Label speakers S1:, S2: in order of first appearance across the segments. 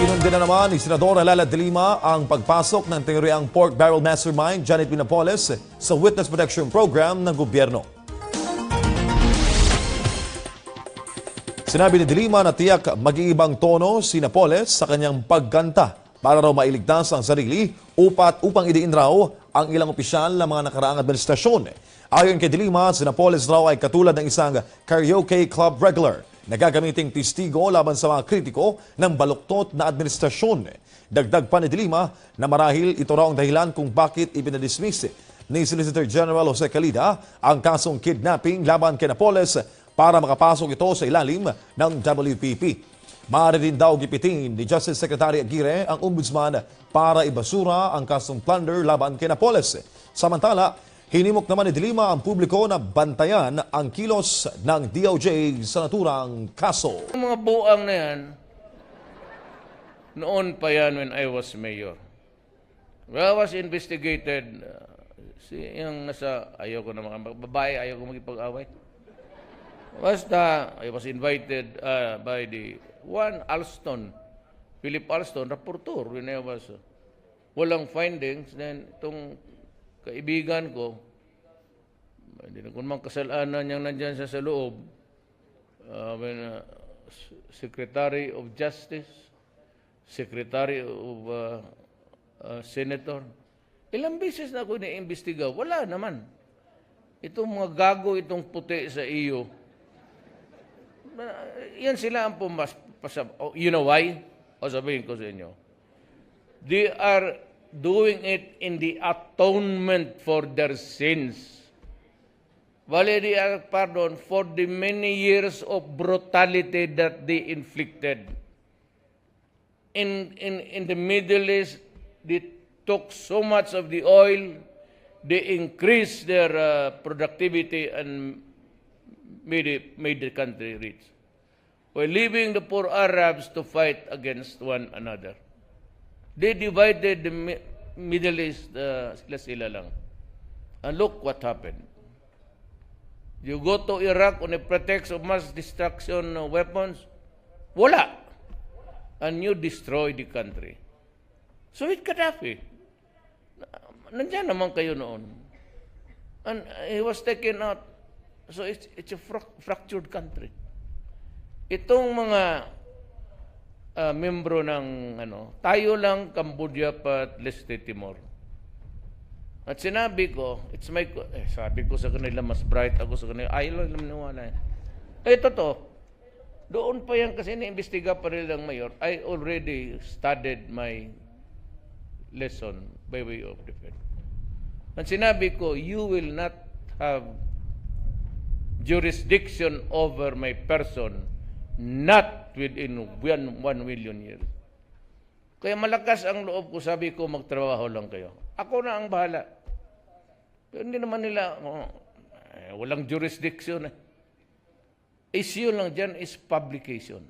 S1: Inundi na naman ni Senadora Lima ang pagpasok ng teoryang pork barrel mastermind Janet Napoles sa Witness Protection Program ng gobyerno. Sinabi ni Lima na tiyak mag-iibang tono si Napoles sa kanyang pagkanta para raw mailigtas ang sarili upang idiin raw ang ilang opisyal ng mga nakaraang administrasyon. Ayon kay Lima, si Napoles raw ay katulad ng isang karaoke club regular na gagamiting testigo laban sa mga kritiko ng baluktot na administrasyon. Dagdag pa ni Lima na marahil ito raw ang dahilan kung bakit ipinadismiss ni Solicitor General Jose Calida ang kasong kidnapping laban kay Napoles para makapasok ito sa ilalim ng WPP. Maaari din daw gipitin ni Justice Secretary Aguirre ang ombudsman para ibasura ang kasong plunder laban kay Napoles. Samantala, hinimok naman ni Lima ang publiko na bantayan ang kilos ng DOJ sa naturang kaso.
S2: Yung mga buang na yan, noon pa yan when I was mayor. When I was investigated, yung nasa, ayoko na mga babae, ayoko magipag-away. Basta, I was invited by the one Alston, Philip Alston, rapporteur, when I was, walang findings, then itong kaibigan ko, hindi na kung mang kasalanan niyang nandyan sa loob, Secretary of Justice, Secretary of Senator, ilang beses na ako iniimbestiga, wala naman. Itong mga gago, itong puti sa iyo, yan sila ang you know why? O sabihin ko sa inyo, they are doing it in the atonement for their sins. Vale, they are pardon for the many years of brutality that they inflicted. In the Middle East, they took so much of the oil, they increased their productivity and made the country rich. While leaving the poor Arabs to fight against one another. They divided the Middle East sila lang. And look what happened. You go to Iraq on a pretext of mass destruction weapons, wala. And you destroy the country. So with Gaddafi, nandiyan naman kayo noon. And he was taken out. So it's a fractured country. Itong mga membro ng tayo lang Cambodia pat Leste Timor. At sinabi ko, sabi ko sa kanila mas bright ako sa kanila. Ayaw lang maniwala. Totoo. Doon pa yan kasi na-imbestiga pa rin ng mayor. I already studied my lesson by way of defense. At sinabi ko, you will not have jurisdiction over my person, not within 1 million years. Kaya malakas ang loob ko, sabi ko, magtrabaho lang kayo. Ako na ang bahala. Pero hindi naman nila, walang jurisdiction. Issue lang dyan is publication.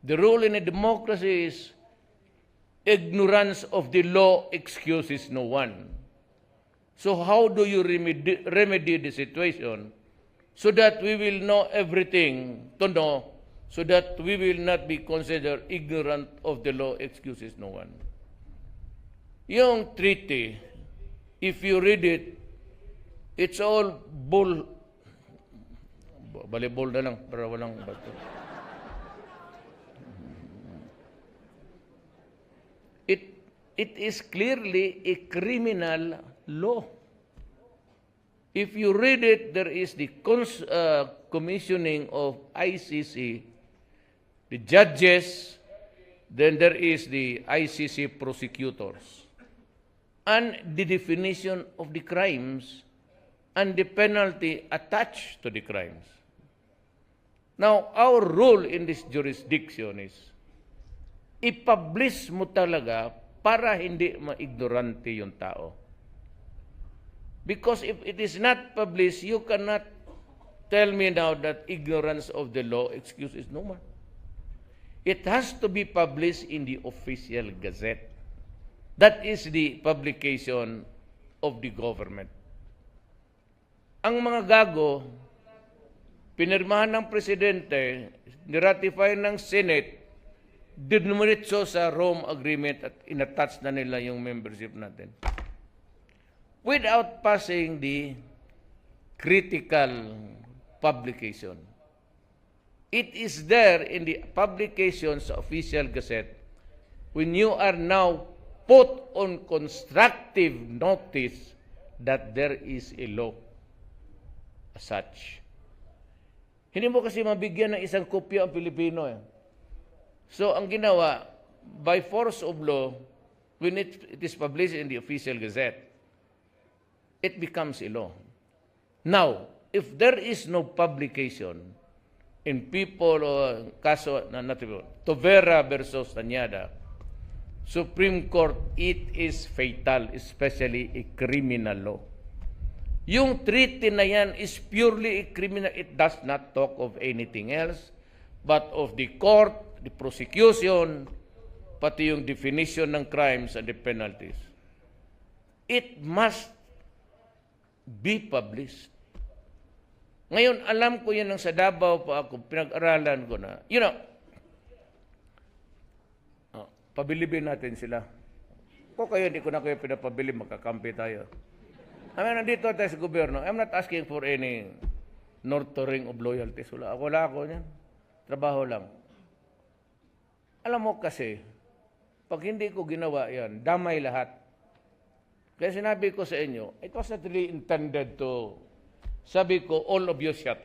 S2: The rule in a democracy is ignorance of the law excuses no one. So how do you remedy the situation so that we will know everything to know, so that we will not be considered ignorant of the law excuses no one? Yung treaty, if you read it, it's all volleyball na lang para walang bato. It is clearly a criminal law. If you read it, there is the commissioning of ICC, the judges, then there is the ICC prosecutors, and the definition of the crimes and the penalty attached to the crimes. Now, our role in this jurisdiction is i-publish mo talaga para hindi ma-ignorante yung tao. Because if it is not published, you cannot tell me now that ignorance of the law excuses no one. It has to be published in the official gazette. That is the publication of the government. Ang mga gago, pinirmahan ng presidente, niratify ng Senate, dinumiritso sa Rome Agreement at inattach na nila yung membership natin. Without passing the critical publication. It is there in the publication sa official gazette when you are now put on constructive notice that there is a law as such. Hindi mo kasi mabigyan ng isang kopya ang Pilipino. So, ang ginawa, by force of law, when it is published in the official gazette, it becomes a law. Now, if there is no publication in people, kaso na natin, Tovera versus Tanyada, Supreme Court, it is fatal, especially a criminal law. Yung treaty na yan is purely a criminal. It does not talk of anything else but of the court, the prosecution, pati yung definition ng crimes and the penalties. It must be published. Ngayon, alam ko yan ng sa Davao pa ako, pinag-aralan ko na. Pabilibin natin sila. Kung kayo, hindi ko na kayo pinapabili, magkakampi tayo. Nandito tayo sa gobyerno. I'm not asking for any nurturing of loyalties. Wala ako yan. Trabaho lang. Alam mo kasi, pag hindi ko ginawa yan, damay lahat. Kaya sinabi ko sa inyo, it was not really intended to, sabi ko, all of you shut